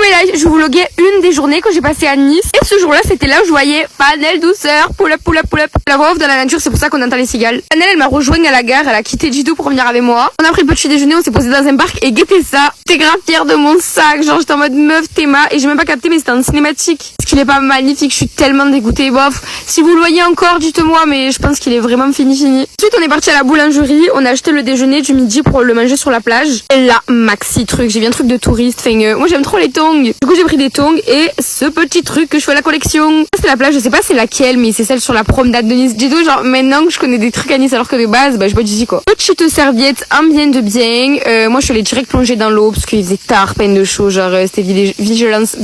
mes lives, je vous vloguais une des journées que j'ai passées à Nice. Et ce jour-là, c'était là où je voyais Fanel douceur, pull up, pull up, pull up. La voix off dans la nature, c'est pour ça qu'on entend les cigales. Fanel, elle m'a rejoint à la gare, elle a quitté Jidou pour venir avec moi. On a pris le petit déjeuner, on s'est posé dans un parc et guettez ça. J'étais grave fière de mon sac, genre j'étais en mode meuf Théma et j'ai même pas capté mais c'était en cinématique. Parce qu'il est pas magnifique, je suis tellement dégoûtée. Bof, si vous le voyez encore, dites-moi, mais je pense qu'il est vraiment fini. Ensuite, on est parti à la boulangerie, on a acheté le déjeuner du midi pour le manger sur la plage. Et là, maxi truc, j'ai vu un truc de touriste, moi j'aime trop les tongs. Du coup, j'ai pris des tongs et ce petit truc que je fais à la collection. C'est la plage, je sais pas c'est laquelle, mais c'est celle sur la promenade de Nice. J'ai tout genre maintenant que je connais des trucs à Nice alors que de base, bah je bois d'ici quoi. Petite serviette en bien de bien. Moi je suis allée direct plonger dans l'eau parce qu'il faisait tard, peine de chaud, genre c'était vigilance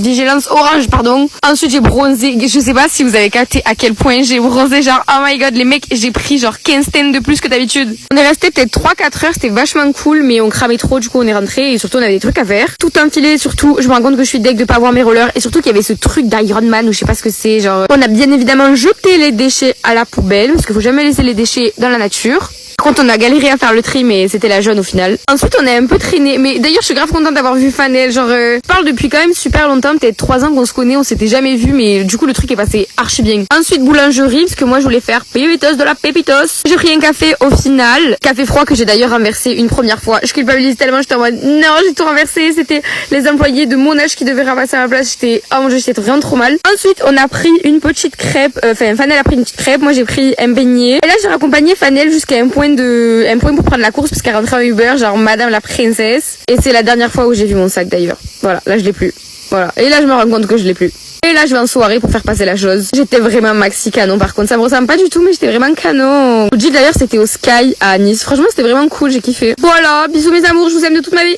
orange pardon. Ensuite j'ai bronzé, je sais pas si vous avez capté à quel point j'ai bronzé, genre oh my god les mecs, j'ai pris genre 15 tens de plus que d'habitude. On est resté peut-être 3-4 heures, c'était vachement cool mais on cramait trop, du coup on est rentré et surtout on avait des trucs à faire. Tout enfilé, surtout je me rends compte que je suis deg de pas avoir mes rollers et surtout qu'il y avait ce truc d'Iron Man ou je sais pas ce que c'est, genre on a bien évidemment jeté les déchets à la poubelle parce qu'il faut jamais laisser les déchets dans la nature. Par contre, on a galéré à faire le tri, mais c'était la jaune au final. Ensuite, on a un peu traîné. Mais d'ailleurs, je suis grave contente d'avoir vu Fanel. Genre, je parle depuis quand même super longtemps, peut-être 3 ans qu'on se connaît, on s'était jamais vu, mais du coup, le truc est passé archi bien. Ensuite, boulangerie, parce que moi, je voulais faire pépitos de la pépitos. J'ai pris un café au final. Café froid que j'ai d'ailleurs renversé une première fois. Je culpabilise tellement, j'étais en mode, non, j'ai tout renversé. C'était les employés de mon âge qui devaient ramasser à ma place. Oh mon dieu, j'étais vraiment trop mal. Ensuite, on a pris une petite crêpe. Fanel a pris une petite crêpe. Moi, j'ai pris un beignet. Et là, j'ai raccompagné Fanel jusqu'à un point pour prendre la course parce qu'elle rentrait en Uber, genre madame la princesse. Et c'est la dernière fois où j'ai vu mon sac d'ailleurs. Voilà, là je l'ai plus. Voilà. Et là je me rends compte que je l'ai plus. Et là je vais en soirée pour faire passer la chose. J'étais vraiment maxi canon par contre. Ça me ressemble pas du tout mais j'étais vraiment canon. Le d'ailleurs c'était au Sky à Nice. Franchement c'était vraiment cool, j'ai kiffé. Voilà, bisous mes amours, je vous aime de toute ma vie.